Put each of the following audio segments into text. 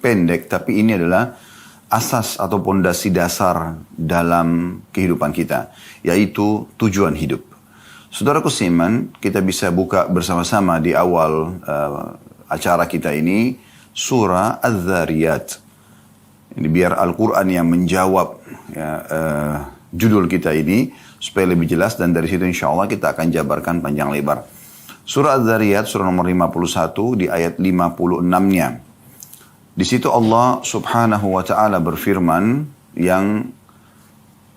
pendek, tapi ini adalah asas atau pondasi dasar dalam kehidupan kita, yaitu tujuan hidup. Saudaraku seiman, kita bisa buka bersama-sama di awal acara kita ini surah Az-Zariyat. Ini biar Al-Quran yang menjawab judul kita ini supaya lebih jelas, dan dari situ insya Allah kita akan jabarkan panjang lebar. Surah Az-Zariyat, surah nomor 51 di ayat 56-nya. Di situ Allah subhanahu wa ta'ala berfirman yang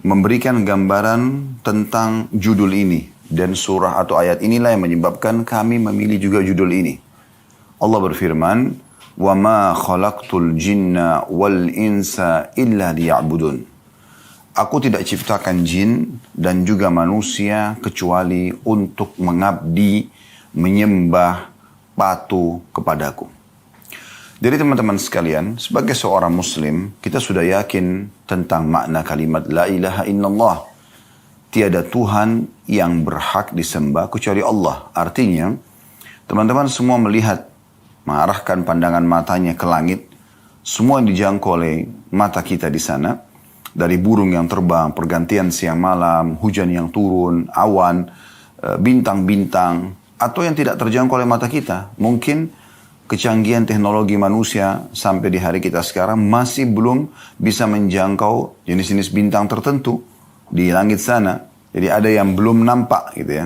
memberikan gambaran tentang judul ini. Dan surah atau ayat inilah yang menyebabkan kami memilih juga judul ini. Allah berfirman, وَمَا خَلَقْتُ الْجِنَّ وَالْإِنسَ إِلَّا لِيَعْبُدُونَ. Aku tidak ciptakan jin dan juga manusia kecuali untuk mengabdi, menyembah, patuh kepadaku. Jadi teman-teman sekalian, sebagai seorang muslim, kita sudah yakin tentang makna kalimat La ilaha illallah. Tiada Tuhan yang berhak disembah kecuali Allah. Artinya, teman-teman semua melihat, mengarahkan pandangan matanya ke langit, semua yang dijangkau oleh mata kita di sana, dari burung yang terbang, pergantian siang malam, hujan yang turun, awan, bintang-bintang, atau yang tidak terjangkau oleh mata kita. Mungkin kecanggihan teknologi manusia sampai di hari kita sekarang masih belum bisa menjangkau jenis-jenis bintang tertentu di langit sana. Jadi ada yang belum nampak gitu ya.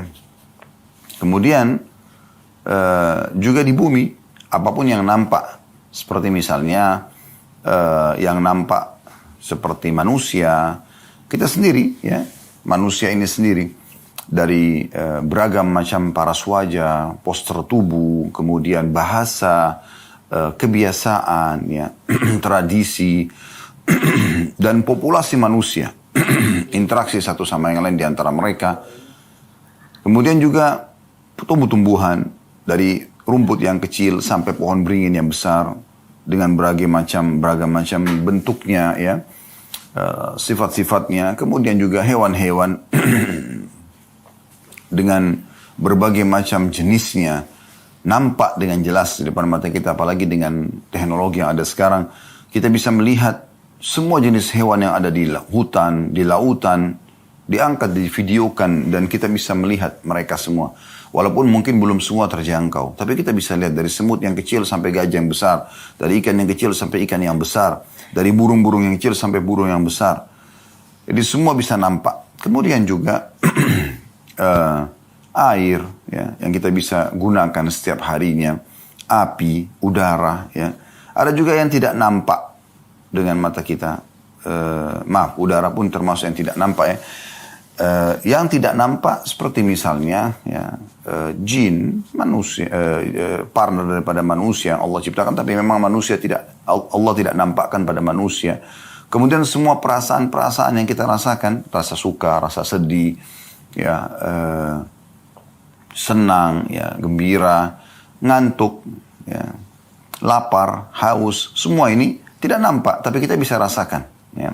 Kemudian juga di bumi, apapun yang nampak, seperti misalnya yang nampak seperti manusia, kita sendiri ya, manusia ini sendiri dari beragam macam paras wajah, postur tubuh, kemudian bahasa, kebiasaan, ya, tradisi, dan populasi manusia, interaksi satu sama yang lain di antara mereka. Kemudian juga tumbuh-tumbuhan dari rumput yang kecil sampai pohon beringin yang besar dengan beragam macam bentuknya, ya, sifat-sifatnya. Kemudian juga hewan-hewan dengan berbagai macam jenisnya nampak dengan jelas di depan mata kita, apalagi dengan teknologi yang ada sekarang. Kita bisa melihat semua jenis hewan yang ada di hutan, di lautan, diangkat, divideokan, dan kita bisa melihat mereka semua. Walaupun mungkin belum semua terjangkau, tapi kita bisa lihat dari semut yang kecil sampai gajah yang besar, dari ikan yang kecil sampai ikan yang besar, dari burung-burung yang kecil sampai burung yang besar. Jadi semua bisa nampak. Kemudian juga air, ya, yang kita bisa gunakan setiap harinya, api, udara, ya. Ada juga yang tidak nampak dengan mata kita. Maaf, udara pun termasuk yang tidak nampak, ya. Yang tidak nampak seperti misalnya, ya, jin, manusia, partner daripada manusia Allah ciptakan, tapi memang manusia tidak, Allah tidak nampakkan pada manusia. Kemudian semua perasaan-perasaan yang kita rasakan, rasa suka, rasa sedih, ya, senang, ya, gembira, ngantuk, ya, lapar, haus, semua ini tidak nampak, tapi kita bisa rasakan, ya.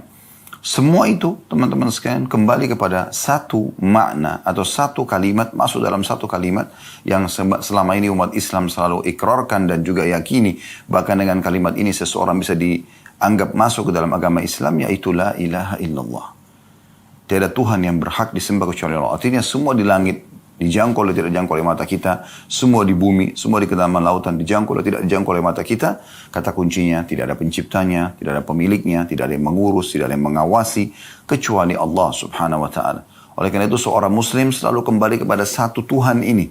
Semua itu, teman-teman sekalian, kembali kepada satu makna atau satu kalimat, masuk dalam satu kalimat yang selama ini umat Islam selalu ikrarkan dan juga yakini. Bahkan dengan kalimat ini seseorang bisa dianggap masuk ke dalam agama Islam, yaitu La ilaha illallah. Tiada Tuhan yang berhak disembah kecuali Allah. Artinya semua di langit dijangkau oleh tidak dijangkau oleh mata kita, semua di bumi, semua di kedalaman lautan dijangkau oleh tidak dijangkau oleh mata kita. Kata kuncinya, tidak ada penciptanya, tidak ada pemiliknya, tidak ada yang mengurus, tidak ada yang mengawasi kecuali Allah subhanahu wa ta'ala. Oleh karena itu seorang muslim selalu kembali kepada satu Tuhan ini,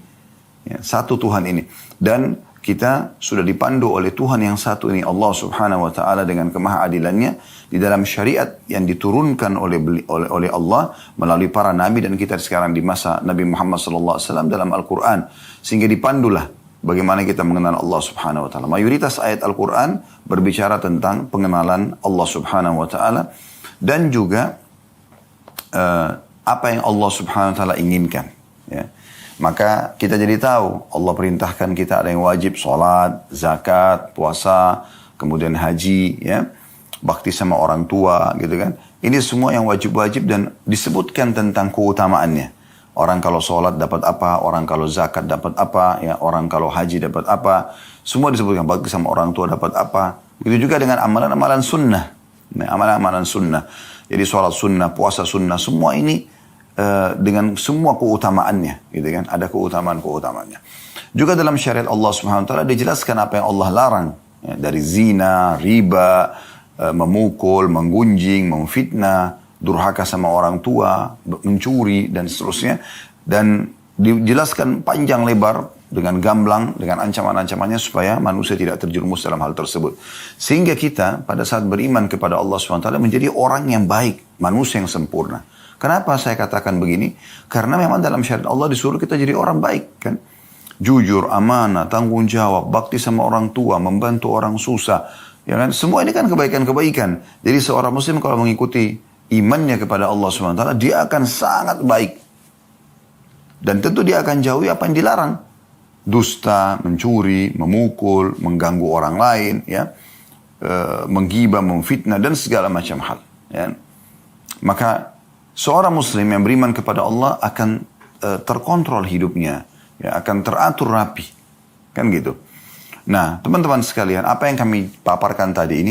ya, satu Tuhan ini. Dan kita sudah dipandu oleh Tuhan yang satu ini, Allah subhanahu wa ta'ala, dengan kemahaadilannya di dalam syariat yang diturunkan oleh Allah melalui para nabi, dan kita sekarang di masa Nabi Muhammad SAW dalam Al-Quran. Sehingga dipandulah bagaimana kita mengenal Allah subhanahu wa ta'ala. Mayoritas ayat Al-Quran berbicara tentang pengenalan Allah subhanahu wa ta'ala, dan juga apa yang Allah subhanahu wa ta'ala inginkan, ya. Maka kita jadi tahu Allah perintahkan kita ada yang wajib sholat, zakat, puasa, kemudian haji, ya, bakti sama orang tua, gitu kan. Ini semua yang wajib-wajib dan disebutkan tentang keutamaannya. Orang kalau sholat dapat apa, orang kalau zakat dapat apa, ya, orang kalau haji dapat apa. Semua disebutkan, bakti sama orang tua dapat apa. Begitu juga dengan amalan-amalan sunnah. Nah, amalan-amalan sunnah. Jadi sholat sunnah, puasa sunnah, semua ini dengan semua keutamaannya. Gitu kan? Ada keutamaan-keutamaannya. Juga dalam syariat Allah Subhanahu Wa Taala dijelaskan apa yang Allah larang. Ya, dari zina, riba, memukul, menggunjing, memfitnah, durhaka sama orang tua, mencuri, dan seterusnya. Dan dijelaskan panjang lebar dengan gamblang, dengan ancaman-ancamannya supaya manusia tidak terjerumus dalam hal tersebut. Sehingga kita pada saat beriman kepada Allah SWT menjadi orang yang baik, manusia yang sempurna. Kenapa saya katakan begini? Karena memang dalam syariat Allah disuruh kita jadi orang baik, kan? Jujur, amanah, tanggung jawab, bakti sama orang tua, membantu orang susah. Ya kan? Semua ini kan kebaikan-kebaikan. Jadi seorang muslim kalau mengikuti imannya kepada Allah SWT, dia akan sangat baik. Dan tentu dia akan jauhi apa yang dilarang. Dusta, mencuri, memukul, mengganggu orang lain, ya, menggibah, memfitnah, dan segala macam hal. Ya. Maka seorang muslim yang beriman kepada Allah akan terkontrol hidupnya, ya, akan teratur rapi. Kan gitu. Nah, teman-teman sekalian, apa yang kami paparkan tadi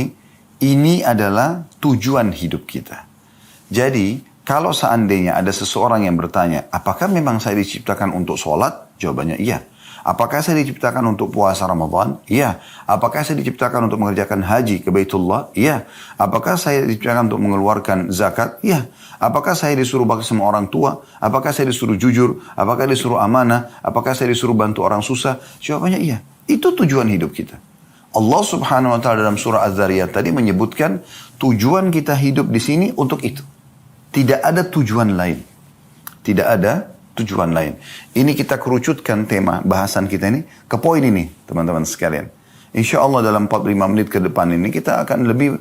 ini adalah tujuan hidup kita. Jadi, kalau seandainya ada seseorang yang bertanya, apakah memang saya diciptakan untuk sholat? Jawabannya iya. Apakah saya diciptakan untuk puasa Ramadan? Iya. Apakah saya diciptakan untuk mengerjakan haji ke Baitullah? Iya. Apakah saya diciptakan untuk mengeluarkan zakat? Iya. Apakah saya disuruh bakti sama orang tua? Apakah saya disuruh jujur? Apakah disuruh amanah? Apakah saya disuruh bantu orang susah? Jawabannya iya. Itu tujuan hidup kita. Allah Subhanahu Wa Taala dalam surah Az-Zariyat tadi menyebutkan tujuan kita hidup di sini untuk itu. Tidak ada tujuan lain. Tidak ada tujuan lain. Ini kita kerucutkan tema bahasan kita ini ke poin ini, teman-teman sekalian. Insya Allah dalam 45 menit ke depan ini kita akan lebih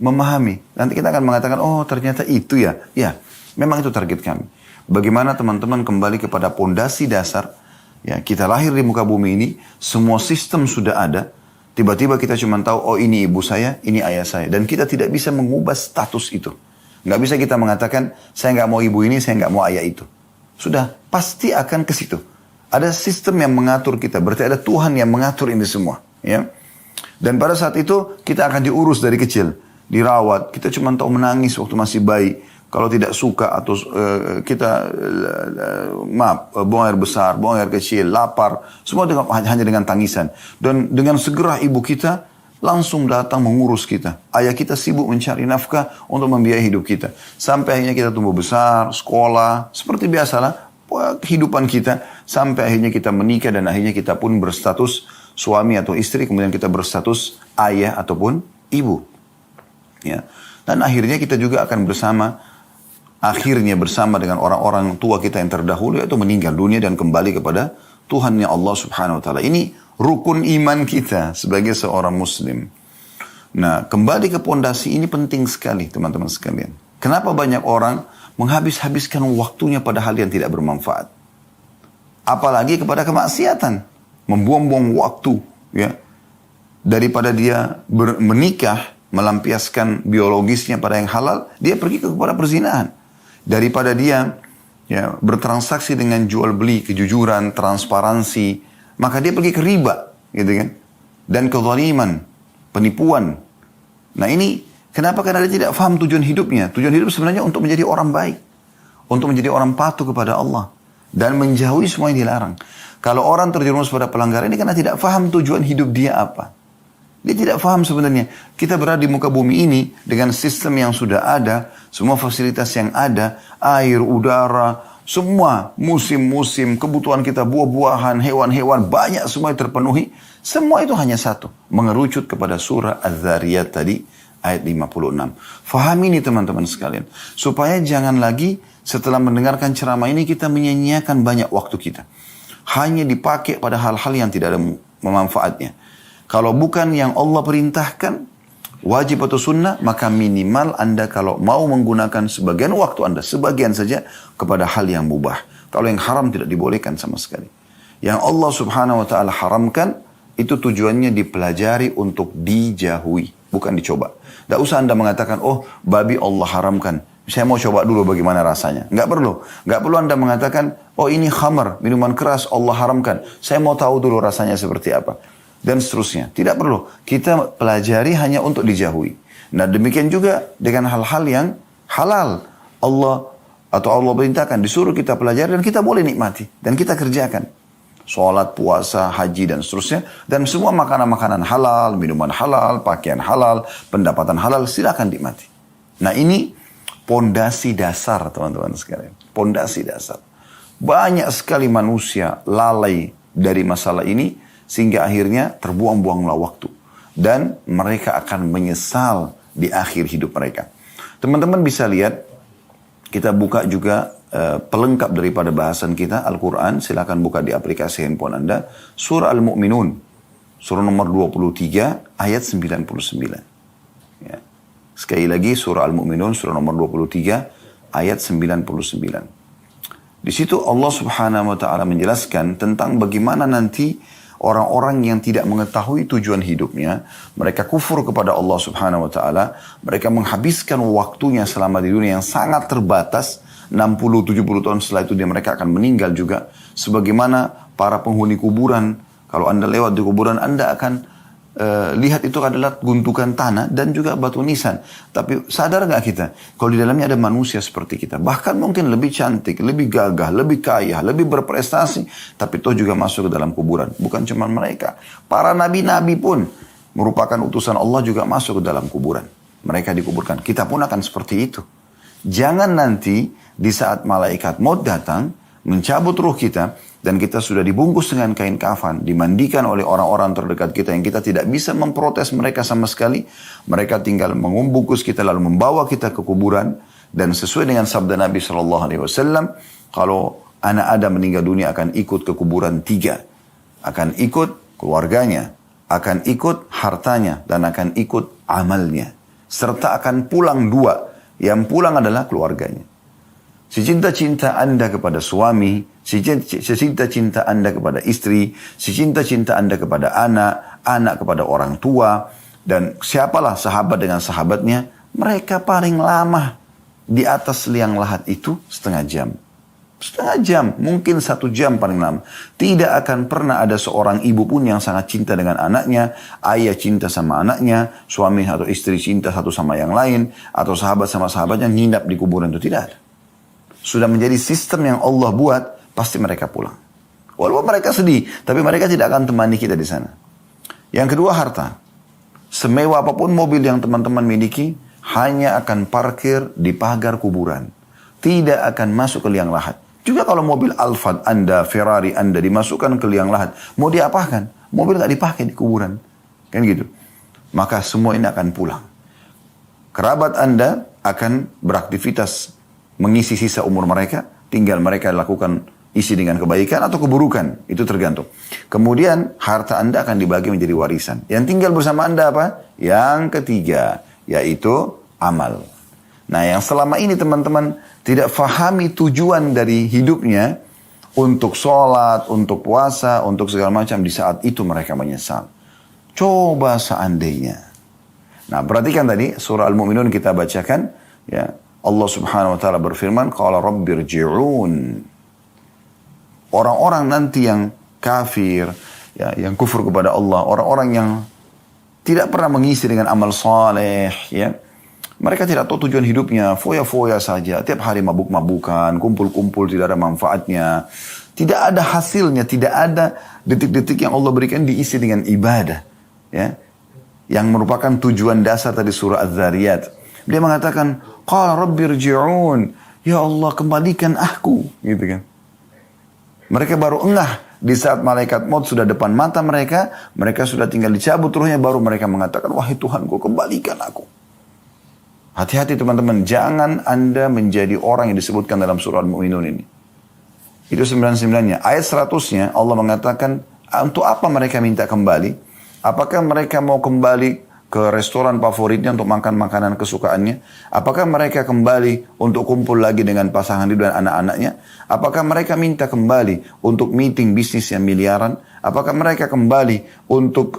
memahami. Nanti kita akan mengatakan, ternyata itu ya. Ya, memang itu target kami. Bagaimana teman-teman kembali kepada pondasi dasar. Ya, kita lahir di muka bumi ini, semua sistem sudah ada. Tiba-tiba kita cuma tahu, ini ibu saya, ini ayah saya. Dan kita tidak bisa mengubah status itu. Nggak bisa kita mengatakan, saya nggak mau ibu ini, saya nggak mau ayah itu. Sudah, pasti akan ke situ. Ada sistem yang mengatur kita, berarti ada Tuhan yang mengatur ini semua. Ya. Dan pada saat itu, kita akan diurus dari kecil. Dirawat, kita cuma tahu menangis waktu masih bayi. Kalau tidak suka atau kita, buang air besar, buang air kecil, lapar. Semua hanya dengan tangisan. Dan dengan segera ibu kita, langsung datang mengurus kita. Ayah kita sibuk mencari nafkah untuk membiayai hidup kita. Sampai akhirnya kita tumbuh besar, sekolah, seperti biasalah kehidupan kita. Sampai akhirnya kita menikah dan akhirnya kita pun berstatus suami atau istri. Kemudian kita berstatus ayah ataupun ibu. Ya. Dan akhirnya kita juga akan bersama dengan orang-orang tua kita yang terdahulu, yaitu meninggal dunia dan kembali kepada Tuhannya Allah Subhanahu Wa Taala. Ini rukun iman kita sebagai seorang muslim. Nah, kembali ke pondasi ini penting sekali, teman-teman sekalian. Kenapa banyak orang menghabis-habiskan waktunya pada hal yang tidak bermanfaat? Apalagi kepada kemaksiatan. Membuang-buang waktu, ya. Daripada dia menikah, melampiaskan biologisnya pada yang halal, dia pergi kepada perzinahan. Daripada dia bertransaksi dengan jual beli, kejujuran, transparansi, maka dia pergi ke riba, gitu kan? Dan kezaliman, penipuan. Nah ini, kenapa? Karena dia tidak paham tujuan hidupnya. Tujuan hidup sebenarnya untuk menjadi orang baik. Untuk menjadi orang patuh kepada Allah. Dan menjauhi semua yang dilarang. Kalau orang terjerumus pada pelanggaran ini karena tidak paham tujuan hidup dia apa. Dia tidak paham sebenarnya. Kita berada di muka bumi ini dengan sistem yang sudah ada. Semua fasilitas yang ada. Air, udara, semua musim-musim, kebutuhan kita, buah-buahan, hewan-hewan, banyak semua terpenuhi. Semua itu hanya satu. Mengerucut kepada surah Az-Zariyat tadi, ayat 56. Fahami ini teman-teman sekalian. Supaya jangan lagi setelah mendengarkan ceramah ini kita menyia-nyiakan banyak waktu kita. Hanya dipakai pada hal-hal yang tidak ada manfaatnya. Kalau bukan yang Allah perintahkan, wajib atau sunnah, maka minimal Anda kalau mau menggunakan sebagian waktu Anda, sebagian saja kepada hal yang mubah. Kalau yang haram tidak dibolehkan sama sekali. Yang Allah Subhanahu Wa Taala haramkan, itu tujuannya dipelajari untuk dijauhi, bukan dicoba. Tidak usah Anda mengatakan, babi Allah haramkan. Saya mau coba dulu bagaimana rasanya. Nggak perlu. Nggak perlu Anda mengatakan, oh ini khamar, minuman keras Allah haramkan. Saya mau tahu dulu rasanya seperti apa. Dan seterusnya. Tidak perlu. Kita pelajari hanya untuk dijauhi. Nah demikian juga dengan hal-hal yang halal. Allah perintahkan, disuruh kita pelajari dan kita boleh nikmati. Dan kita kerjakan. Sholat, puasa, haji dan seterusnya. Dan semua makanan-makanan halal, minuman halal, pakaian halal, pendapatan halal, silakan nikmati. Nah ini pondasi dasar teman-teman sekalian. Pondasi dasar. Banyak sekali manusia lalai dari masalah ini sehingga akhirnya terbuang-buanglah waktu. Dan mereka akan menyesal di akhir hidup mereka. Teman-teman bisa lihat, kita buka juga pelengkap daripada bahasan kita, Al-Quran. Silakan buka di aplikasi handphone Anda. Surah Al-Mu'minun. Surah nomor 23 ayat 99. Ya. Sekali lagi surah Al-Mu'minun surah nomor 23 ayat 99. Di situ Allah Subhanahu wa taala menjelaskan tentang bagaimana nanti orang-orang yang tidak mengetahui tujuan hidupnya, mereka kufur kepada Allah Subhanahu wa taala, mereka menghabiskan waktunya selama di dunia yang sangat terbatas, 60-70 tahun setelah itu mereka akan meninggal juga. Sebagaimana para penghuni kuburan, kalau Anda lewat di kuburan Anda akan lihat itu adalah gundukan tanah dan juga batu nisan. Tapi sadar gak kita kalau di dalamnya ada manusia seperti kita, bahkan mungkin lebih cantik, lebih gagah, lebih kaya, lebih berprestasi, tapi toh juga masuk ke dalam kuburan. Bukan cuma mereka, para nabi-nabi pun merupakan utusan Allah juga masuk ke dalam kuburan. Mereka dikuburkan. Kita pun akan seperti itu. Jangan nanti di saat malaikat maut datang mencabut ruh kita dan kita sudah dibungkus dengan kain kafan, dimandikan oleh orang-orang terdekat kita yang kita tidak bisa memprotes mereka sama sekali. Mereka tinggal membungkus kita lalu membawa kita ke kuburan. Dan sesuai dengan sabda Nabi SAW, kalau anak Adam meninggal dunia akan ikut ke kuburan 3. Akan ikut keluarganya, akan ikut hartanya, dan akan ikut amalnya. Serta akan pulang 2. Yang pulang adalah keluarganya. Secinta-cinta Anda kepada suami, secinta-cinta Anda kepada istri, secinta-cinta Anda kepada anak, anak kepada orang tua, dan siapalah sahabat dengan sahabatnya, mereka paling lama di atas liang lahat itu setengah jam. Setengah jam, mungkin 1 jam paling lama. Tidak akan pernah ada seorang ibu pun yang sangat cinta dengan anaknya, ayah cinta sama anaknya, suami atau istri cinta satu sama yang lain, atau sahabat sama sahabatnya nginap di kuburan itu, tidak ada. Sudah menjadi sistem yang Allah buat, pasti mereka pulang. Walaupun mereka sedih, tapi mereka tidak akan temani kita di sana. Yang kedua, harta. Semewah apapun mobil yang teman-teman miliki, hanya akan parkir di pagar kuburan. Tidak akan masuk ke liang lahat. Juga kalau mobil Alphard Anda, Ferrari Anda dimasukkan ke liang lahat, mau diapakan? Mobil tak dipakai di kuburan. Kan gitu. Maka semua ini akan pulang. Kerabat Anda akan beraktivitas mengisi sisa umur mereka, tinggal mereka lakukan isi dengan kebaikan atau keburukan, itu tergantung. Kemudian harta Anda akan dibagi menjadi warisan. Yang tinggal bersama Anda apa? Yang ketiga, yaitu amal. Nah yang selama ini teman-teman tidak fahami tujuan dari hidupnya, untuk sholat, untuk puasa, untuk segala macam, di saat itu mereka menyesal. Coba seandainya. Nah perhatikan tadi surah Al-Mu'minun kita bacakan, ya. Allah Subhanahu wa taala berfirman, qala rabbirji'un. Orang-orang nanti yang kafir, ya, yang kufur kepada Allah, orang-orang yang tidak pernah mengisi dengan amal saleh, ya. Mereka tidak tahu tujuan hidupnya, foya-foya saja, tiap hari mabuk-mabukan, kumpul-kumpul, tidak ada manfaatnya, tidak ada hasilnya, tidak ada detik-detik yang Allah berikan diisi dengan ibadah, ya. Yang merupakan tujuan dasar tadi surah Az-Zariyat. Dia mengatakan, qala rabbirji'un, ya Allah kembalikan aku, gitu kan. Mereka baru engah di saat malaikat maut sudah depan mata mereka, mereka sudah tinggal dicabut ruhnya, baru mereka mengatakan, wahai Tuhanku kembalikan aku. Hati-hati teman-teman, jangan Anda menjadi orang yang disebutkan dalam surah Al-Mu'minun ini. Itu 99-nya. Ayat 100-nya Allah mengatakan, untuk apa mereka minta kembali? Apakah mereka mau kembali ke restoran favoritnya untuk makan makanan kesukaannya? Apakah mereka kembali untuk kumpul lagi dengan pasangan hidup dan anak-anaknya? Apakah mereka minta kembali untuk meeting bisnis yang miliaran? Apakah mereka kembali untuk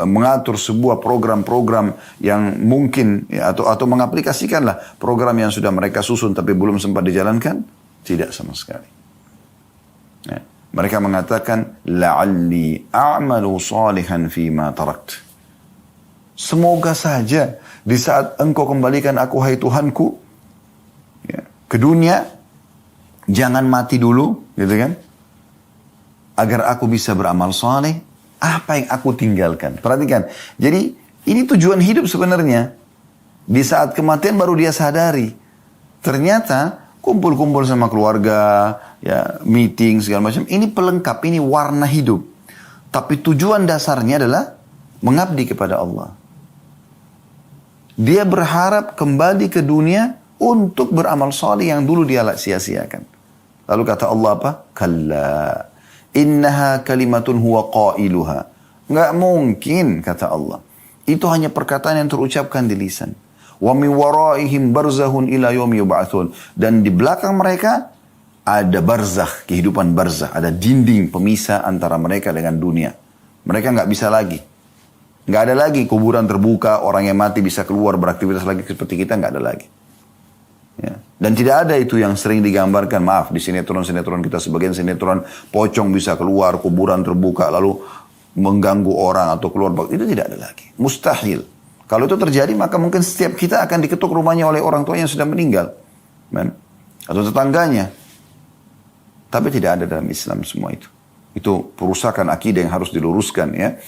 mengatur sebuah program-program yang mungkin ya, atau mengaplikasikanlah program yang sudah mereka susun tapi belum sempat dijalankan? Tidak sama sekali. Ya. Mereka mengatakan, la'alli a'malu salihan fima tarakt. Semoga saja di saat engkau kembalikan aku, hai Tuhanku, ya, ke dunia, jangan mati dulu, gitu kan? Agar aku bisa beramal saleh, apa yang aku tinggalkan. Perhatikan, jadi ini tujuan hidup sebenarnya. Di saat kematian baru dia sadari. Ternyata kumpul-kumpul sama keluarga, ya meeting segala macam, ini pelengkap, ini warna hidup. Tapi tujuan dasarnya adalah mengabdi kepada Allah. Dia berharap kembali ke dunia untuk beramal saleh yang dulu dia sia-siakan. Lalu kata Allah apa? Kalla, innaha kalimatun huwa qailuha. Nggak mungkin, kata Allah. Itu hanya perkataan yang terucapkan di lisan. Wa min waraihim barzahun ila yaumi yub'atsun. Dan di belakang mereka ada barzakh, kehidupan barzakh, ada dinding pemisah antara mereka dengan dunia. Mereka nggak bisa lagi. Nggak ada lagi kuburan terbuka, orang yang mati bisa keluar beraktivitas lagi seperti kita, nggak ada lagi. Ya. Dan tidak ada itu yang sering digambarkan, maaf, di sinetron-sinetron kita, sebagian sinetron pocong bisa keluar, kuburan terbuka, lalu mengganggu orang atau keluar. Itu tidak ada lagi. Mustahil. Kalau itu terjadi, maka mungkin setiap kita akan diketuk rumahnya oleh orang tua yang sudah meninggal. Atau tetangganya. Tapi tidak ada dalam Islam semua itu. Itu perusakan akidah yang harus diluruskan, ya.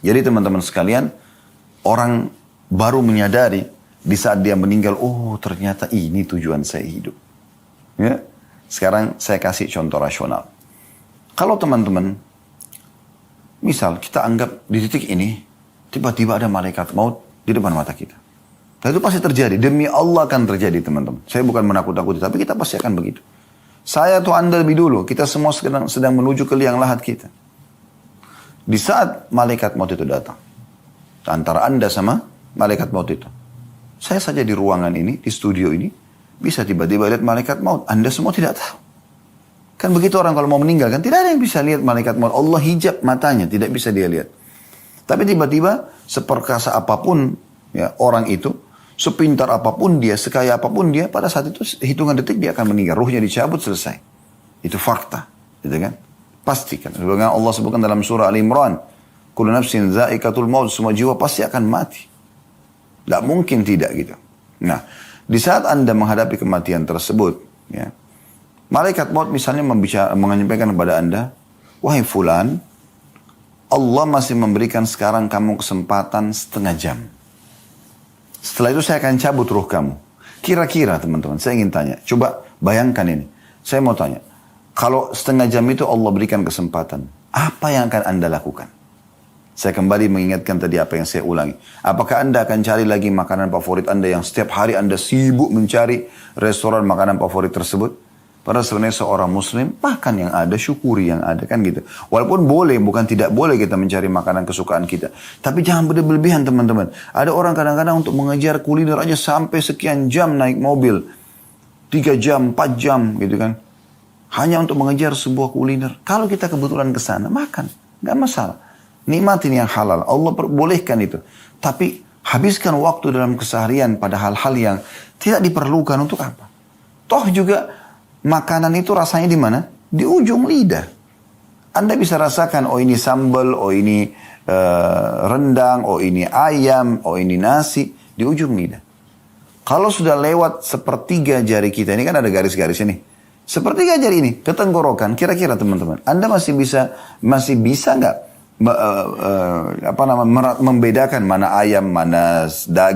Jadi teman-teman sekalian, orang baru menyadari di saat dia meninggal, oh ternyata ini tujuan saya hidup. Ya. Sekarang saya kasih contoh rasional. Kalau teman-teman, misal kita anggap di titik ini, tiba-tiba ada malaikat maut di depan mata kita. Dan itu pasti terjadi, demi Allah akan terjadi teman-teman. Saya bukan menakut-nakuti, tapi kita pasti akan begitu. Saya atau Anda lebih dulu, kita semua sedang menuju ke liang lahat kita. Di saat malaikat maut itu datang, antara Anda sama malaikat maut itu, saya saja di ruangan ini, di studio ini, bisa tiba-tiba lihat malaikat maut. Anda semua tidak tahu. Kan begitu orang kalau mau meninggal, kan tidak ada yang bisa lihat malaikat maut. Allah hijab matanya, tidak bisa dia lihat. Tapi tiba-tiba, seperkasa apapun ya orang itu, sepintar apapun dia, sekaya apapun dia, pada saat itu hitungan detik dia akan meninggal. Ruhnya dicabut, selesai. Itu fakta. Gitu kan? Pastikan. Sebagaimana Allah sebutkan dalam surah Al-Imran, kullu nafsin za'iqatul maut, semua jiwa pasti akan mati. Tidak mungkin tidak gitu. Nah, di saat Anda menghadapi kematian tersebut, ya, malaikat maut misalnya menyampaikan kepada Anda, wahai fulan, Allah masih memberikan sekarang kamu kesempatan setengah jam. Setelah itu saya akan cabut ruh kamu. Kira-kira teman-teman, saya ingin tanya, coba bayangkan ini. Saya mau tanya, kalau setengah jam itu Allah berikan kesempatan, apa yang akan Anda lakukan? Saya kembali mengingatkan tadi apa yang saya ulangi. Apakah Anda akan cari lagi makanan favorit Anda yang setiap hari Anda sibuk mencari restoran makanan favorit tersebut? Padahal sebenarnya seorang muslim, makan yang ada, syukuri yang ada, kan gitu. Walaupun boleh, bukan tidak boleh kita mencari makanan kesukaan kita. Tapi jangan berlebihan teman-teman. Ada orang kadang-kadang untuk mengejar kuliner aja sampai sekian jam naik mobil. 3 jam, 4 jam gitu kan. Hanya untuk mengejar sebuah kuliner. Kalau kita kebetulan ke sana, makan. Nggak masalah. Nikmatin yang halal. Allah bolehkan itu. Tapi habiskan waktu dalam keseharian pada hal-hal yang tidak diperlukan untuk apa. Toh juga makanan itu rasanya di mana? Di ujung lidah. Anda bisa rasakan, oh ini sambal, oh ini rendang, oh ini ayam, oh ini nasi. Di ujung lidah. Kalau sudah lewat sepertiga jari kita, ini kan ada garis-garis ini. Sepertiga jari ini ke tenggorokan, kira-kira teman-teman, Anda masih bisa nggak membedakan mana ayam, mana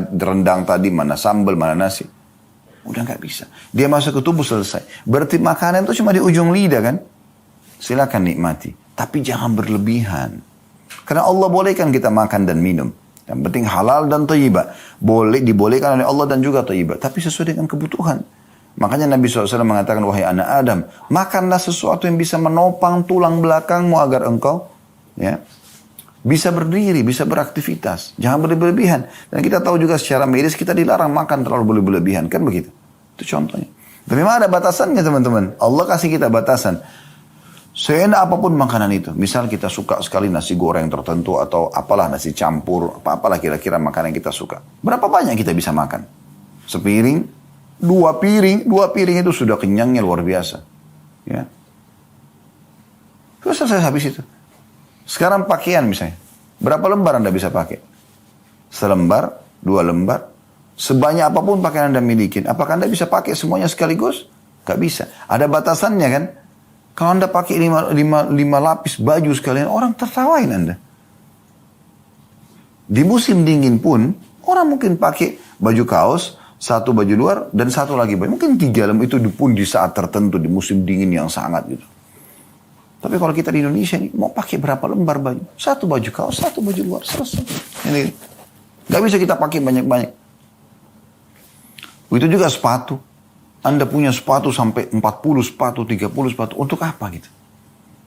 rendang tadi, mana sambal, mana nasi? Udah nggak bisa. Dia masuk ke tubuh, selesai. Berarti makanan itu cuma di ujung lidah kan? Silakan nikmati, tapi jangan berlebihan. Karena Allah bolehkan kita makan dan minum. Yang penting halal dan thayyibah. Dibolehkan oleh Allah dan juga thayyibah, tapi sesuai dengan kebutuhan. Makanya Nabi SAW mengatakan, wahai anak Adam, makanlah sesuatu yang bisa menopang tulang belakangmu agar engkau ya, bisa berdiri, bisa beraktivitas. Jangan berlebihan. Dan kita tahu juga secara medis kita dilarang makan terlalu berlebihan. Kan begitu. Itu contohnya. Tapi memang ada batasannya teman-teman. Allah kasih kita batasan. Seenak apapun makanan itu. Misal kita suka sekali nasi goreng tertentu atau apalah nasi campur. Apalah kira-kira makanan yang kita suka. Berapa banyak kita bisa makan? Sepiring, dua piring itu sudah kenyangnya luar biasa. Ya. Terus selesai habis itu. Sekarang pakaian misalnya. Berapa lembar Anda bisa pakai? Selembar, 2 lembar. Sebanyak apapun pakaian Anda miliki. Apakah Anda bisa pakai semuanya sekaligus? Gak bisa. Ada batasannya kan? Kalau Anda pakai 5 lapis baju sekalian, orang tertawain Anda. Di musim dingin pun, orang mungkin pakai baju kaos, 1 baju luar, dan 1 lagi baju. Mungkin 3 lembar itu pun di saat tertentu, di musim dingin yang sangat gitu. Tapi kalau kita di Indonesia nih, mau pakai berapa lembar baju? 1 baju kaos, 1 baju luar, selesai. Ini gak bisa kita pakai banyak-banyak. Itu juga sepatu. Anda punya sepatu sampai 40 sepatu, 30 sepatu. Untuk apa gitu?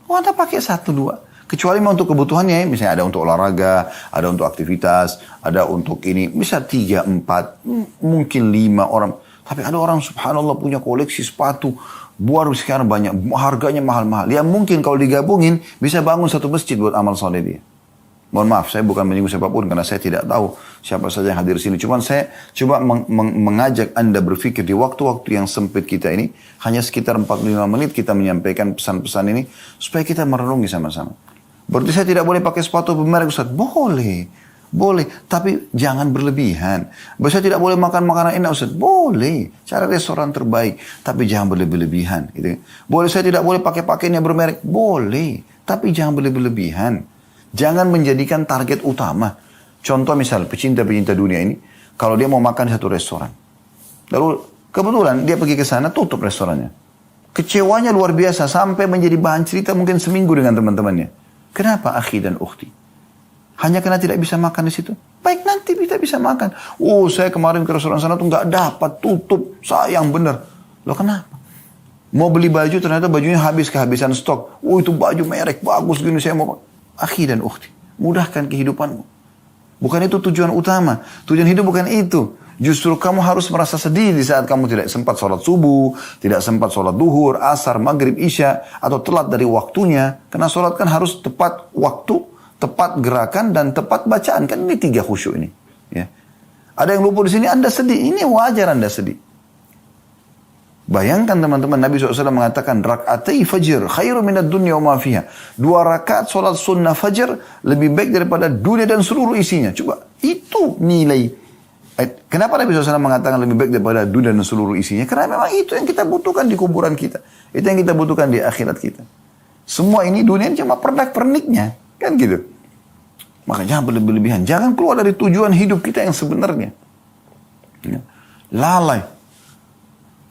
Oh, Anda pakai 1-2. Kecuali memang untuk kebutuhannya ya. Misalnya ada untuk olahraga, ada untuk aktivitas, ada untuk ini. Bisa 3, 4, mungkin 5 orang. Tapi ada orang subhanallah punya koleksi sepatu. Baru sekarang banyak, harganya mahal-mahal. Yang mungkin kalau digabungin, bisa bangun 1 masjid buat amal soleh dia. Mohon maaf, saya bukan menyinggung siapapun, karena saya tidak tahu siapa saja yang hadir di sini. Cuma saya coba mengajak Anda berpikir di waktu-waktu yang sempit kita ini, hanya sekitar 45 menit kita menyampaikan pesan-pesan ini, supaya kita merenungi sama-sama. Berarti saya tidak boleh pakai sepatu bermerek Ustaz? Boleh, tapi jangan berlebihan. Saya tidak boleh makan makanan enak Ustaz? Boleh, cari restoran terbaik, tapi jangan berlebihan. Gitu. Boleh saya tidak boleh pakai pakaian yang bermerek? Boleh, tapi jangan berlebihan. Jangan menjadikan target utama. Contoh misal, pecinta-pecinta dunia ini, kalau dia mau makan di satu restoran. Lalu kebetulan dia pergi ke sana, tutup restorannya. Kecewanya luar biasa, sampai menjadi bahan cerita mungkin seminggu dengan teman-temannya. Kenapa akhi dan ukhti? Hanya karena tidak bisa makan di situ? Baik, nanti kita bisa makan. Oh, saya kemarin ke restoran sana tuh nggak dapat, tutup, sayang bener. Loh kenapa? Mau beli baju, ternyata bajunya habis, kehabisan stok. Oh, itu baju merek bagus gini, saya mau. Akhi dan ukhti, mudahkan kehidupanmu. Bukan itu tujuan utama. Tujuan hidup bukan itu. Justru kamu harus merasa sedih di saat kamu tidak sempat sholat subuh, tidak sempat sholat duhur, asar, maghrib, isya, atau telat dari waktunya. Karena sholat kan harus tepat waktu, tepat gerakan, dan tepat bacaan. Kan ini 3 khusyuk ini. Ya. Ada yang luput di sini, Anda sedih. Ini wajar Anda sedih. Bayangkan teman-teman, Nabi SAW mengatakan, rak'atai fajr khairu minad dunya wa ma fiha. 2 rakaat sholat sunnah fajr lebih baik daripada dunia dan seluruh isinya. Coba, itu nilai. Kenapa Nabi SAW mengatakan lebih baik daripada dunia dan seluruh isinya? Karena memang itu yang kita butuhkan di kuburan kita. Itu yang kita butuhkan di akhirat kita. Semua ini dunia cuma pernak-perniknya. Kan gitu. Maka jangan berlebihan. Jangan keluar dari tujuan hidup kita yang sebenarnya. Ya. Lalai.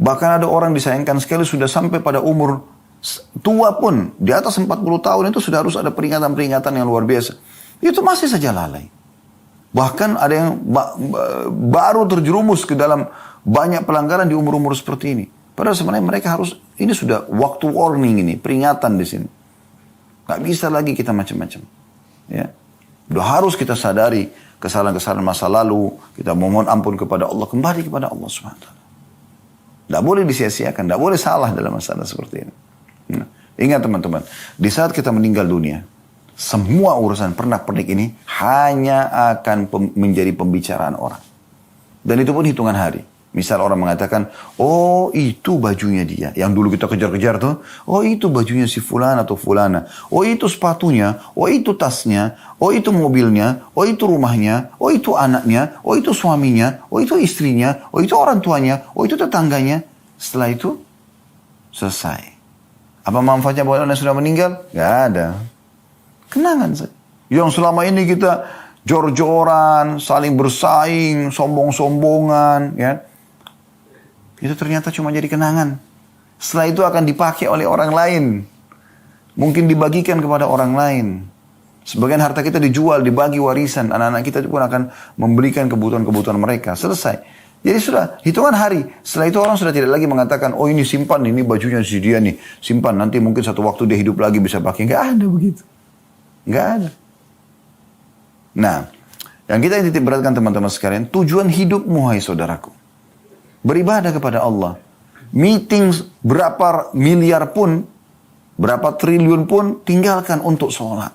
Bahkan ada orang disayangkan sekali sudah sampai pada umur tua pun. Di atas 40 tahun itu sudah harus ada peringatan-peringatan yang luar biasa. Itu masih saja lalai. Bahkan ada yang baru terjerumus ke dalam banyak pelanggaran di umur-umur seperti ini. Padahal sebenarnya mereka harus, ini sudah waktu warning ini, peringatan di sini. Gak bisa lagi kita macam-macam. Ya. Udah harus kita sadari kesalahan-kesalahan masa lalu. Kita mohon ampun kepada Allah. Kembali kepada Allah SWT. Tidak boleh disia-siakan, tidak boleh salah dalam masalah seperti ini. Nah, ingat teman-teman, di saat kita meninggal dunia, semua urusan pernak-pernik ini hanya akan menjadi pembicaraan orang. Dan itu pun hitungan hari. Misal orang mengatakan, oh itu bajunya dia. Yang dulu kita kejar-kejar tuh, oh itu bajunya si fulan atau fulana. Oh itu sepatunya, oh itu tasnya, oh itu mobilnya, oh itu rumahnya, oh itu anaknya, oh itu suaminya, oh itu istrinya, oh itu orang tuanya, oh itu tetangganya. Setelah itu, selesai. Apa manfaatnya buat orang yang sudah meninggal? Gak ada. Kenangan saja. Yang selama ini kita jor-joran, saling bersaing, sombong-sombongan, ya. Itu ternyata cuma jadi kenangan. Setelah itu akan dipakai oleh orang lain. Mungkin dibagikan kepada orang lain. Sebagian harta kita dijual, dibagi warisan. Anak-anak kita pun akan memberikan kebutuhan-kebutuhan mereka. Selesai. Jadi sudah hitungan hari. Setelah itu orang sudah tidak lagi mengatakan, oh ini simpan, ini bajunya si dia nih. Simpan, nanti mungkin satu waktu dia hidup lagi bisa pakai. Nggak ada begitu. Nggak ada. Nah, yang kita titik beratkan teman-teman sekalian, tujuan hidupmu hai saudaraku. Beribadah kepada Allah. Meeting berapa miliar pun, berapa triliun pun, tinggalkan untuk sholat.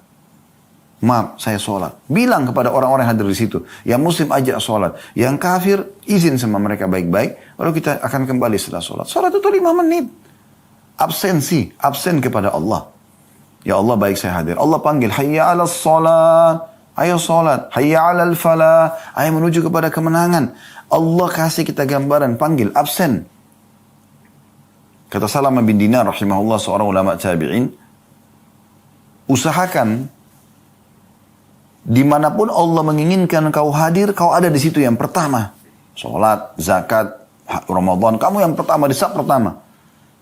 Maaf, saya sholat. Bilang kepada orang-orang yang hadir di situ. Yang muslim ajak sholat. Yang kafir, izin sama mereka baik-baik. Lalu kita akan kembali setelah sholat. Sholat itu 5 menit. Absen kepada Allah. Ya Allah, baik saya hadir. Allah panggil, hayya ala sholat. Ayo sholat. Hayya ala falah. Ayo menuju kepada kemenangan. Allah kasih kita gambaran, panggil, absen. Kata Salamah bin Dinar rahimahullah, seorang ulama tabi'in, usahakan dimanapun Allah menginginkan kau hadir, kau ada di situ yang pertama. Sholat, zakat, Ramadan, kamu yang pertama, di saat pertama.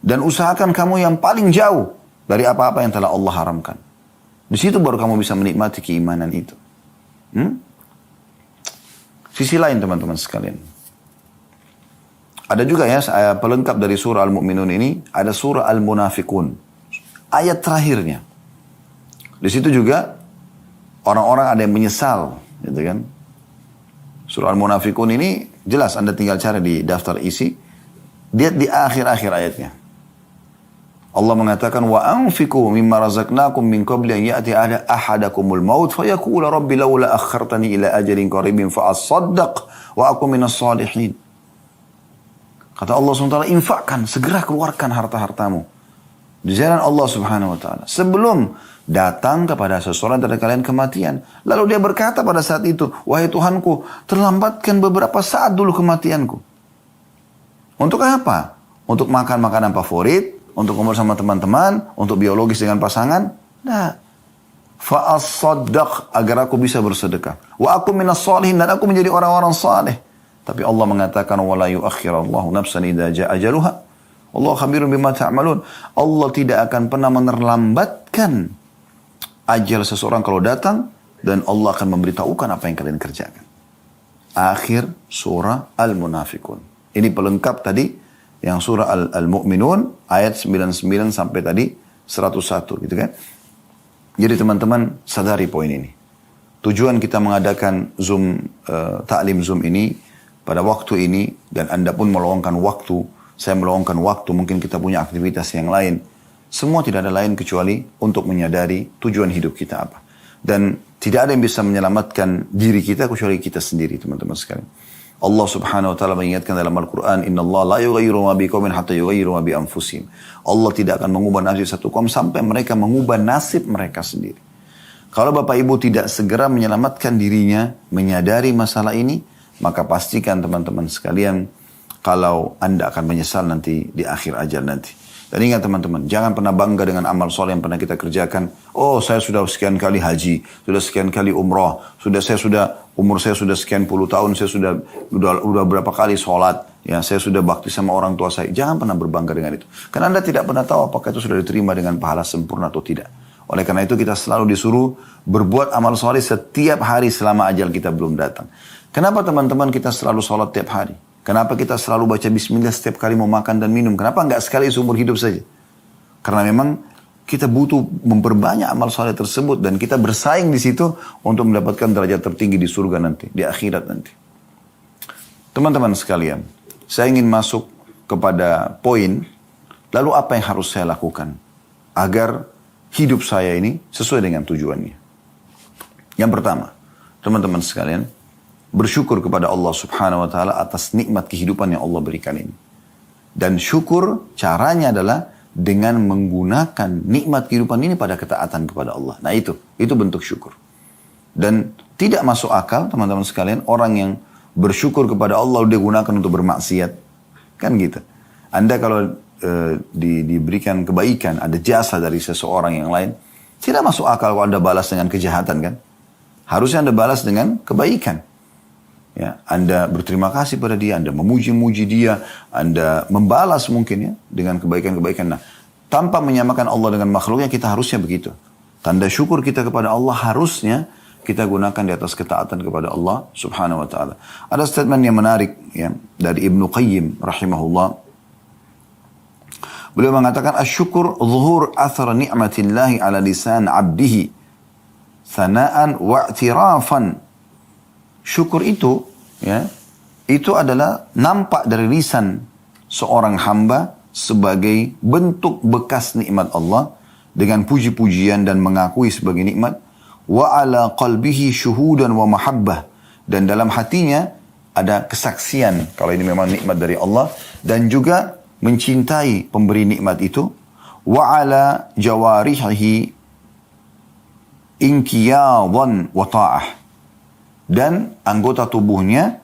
Dan usahakan kamu yang paling jauh dari apa-apa yang telah Allah haramkan. Di situ baru kamu bisa menikmati keimanan itu. Sisi lain teman-teman sekalian. Ada juga ya pelengkap dari surah Al-Mu'minun ini, ada surah Al-Munafikun. Ayat terakhirnya. Di situ juga orang-orang ada yang menyesal, gitu kan. Surah Al-Munafikun ini jelas Anda tinggal cari di daftar isi. Lihat di akhir-akhir ayatnya. Allah mengatakan wa anfiqu mimma razaqnakum min qabli an ya'ti ahadakumul maut fayaqula rabbi laula akhartani ila ajalin qaribin fa asaddaq wa aku minas salihin. Kata Allah SWT, infakkan, segera keluarkan harta-hartamu di jalan Allah Subhanahu wa taala sebelum datang kepada seseorang dari kalian kematian. Lalu dia berkata pada saat itu, wahai Tuhanku, terlambatkan beberapa saat dulu kematianku. Untuk apa? Untuk makan makanan favorit, untuk kumpul sama teman-teman, untuk biologis dengan pasangan? Nah. Fa'as-saddaq, agar aku bisa bersedekah. Wa aku minas salihin, dan aku menjadi orang-orang saleh. Tapi Allah mengatakan, wala yuakhirallahu nafsan idza jaa ajaluha. Allah khabirun bima ta'malun. Allah tidak akan pernah menerlambatkan ajal seseorang kalau datang, dan Allah akan memberitahukan apa yang kalian kerjakan. Akhir surah Al-Munafikun. Ini pelengkap tadi yang surah Al-Mu'minun ayat 99 sampai tadi 101 gitu kan. Jadi teman-teman sadari poin ini. Tujuan kita mengadakan Zoom, taklim Zoom ini pada waktu ini, dan Anda pun meluangkan waktu, saya meluangkan waktu, mungkin kita punya aktivitas yang lain. Semua tidak ada lain kecuali untuk menyadari tujuan hidup kita apa. Dan tidak ada yang bisa menyelamatkan diri kita kecuali kita sendiri teman-teman sekalian. Allah Subhanahu wa taala mengingatkan dalam Al-Qur'an, "Innallaha la yughayyiru ma biqaumin hatta yughayyiru ma bi anfusihim." Allah tidak akan mengubah nasib satu kaum sampai mereka mengubah nasib mereka sendiri. Kalau Bapak Ibu tidak segera menyelamatkan dirinya, menyadari masalah ini, maka pastikan teman-teman sekalian, kalau Anda akan menyesal nanti di akhir ajal nanti. Dan ingat teman-teman, jangan pernah bangga dengan amal soleh yang pernah kita kerjakan. Oh, saya sudah sekian kali haji, sudah sekian kali umrah, umur saya sudah sekian puluh tahun, saya sudah berapa kali sholat, ya saya sudah bakti sama orang tua saya. Jangan pernah berbangga dengan itu. Karena Anda tidak pernah tahu apakah itu sudah diterima dengan pahala sempurna atau tidak. Oleh karena itu kita selalu disuruh berbuat amal soleh setiap hari selama ajal kita belum datang. Kenapa teman-teman kita selalu sholat tiap hari? Kenapa kita selalu baca bismillah setiap kali mau makan dan minum? Kenapa enggak sekali seumur hidup saja? Karena memang kita butuh memperbanyak amal soleh tersebut, dan kita bersaing di situ untuk mendapatkan derajat tertinggi di surga nanti, di akhirat nanti. Teman-teman sekalian, saya ingin masuk kepada poin, lalu apa yang harus saya lakukan agar hidup saya ini sesuai dengan tujuannya. Yang pertama, teman-teman sekalian, bersyukur kepada Allah Subhanahu wa taala atas nikmat kehidupan yang Allah berikan ini. Dan syukur caranya adalah dengan menggunakan nikmat kehidupan ini pada ketaatan kepada Allah. Nah itu bentuk syukur. Dan tidak masuk akal teman-teman sekalian, orang yang bersyukur kepada Allah dia gunakan untuk bermaksiat. Kan gitu. Anda kalau diberikan kebaikan, ada jasa dari seseorang yang lain, tidak masuk akal kalau Anda balas dengan kejahatan kan. Harusnya Anda balas dengan kebaikan. Ya, Anda berterima kasih pada dia, Anda memuji-muji dia, Anda membalas mungkin ya dengan kebaikan-kebaikan. Nah, tanpa menyamakan Allah dengan makhluknya, kita harusnya begitu. Tanda syukur kita kepada Allah harusnya kita gunakan di atas ketaatan kepada Allah Subhanahu wa taala. Ada statement yang menarik ya dari Ibnu Qayyim rahimahullah. Beliau mengatakan asyukur zuhur athar ni'matillahi ala lisan 'abdihi sana'an wa'tirafan. Syukur itu, ya, itu adalah nampak dari lisan seorang hamba sebagai bentuk bekas nikmat Allah dengan puji-pujian dan mengakui sebagai nikmat. Wa ala qalbihi syuhudan wa mahabbah, dan dalam hatinya ada kesaksian kalau ini memang nikmat dari Allah, dan juga mencintai pemberi nikmat itu. Wa ala jawarihi inqiyadan wa ta'ah, dan anggota tubuhnya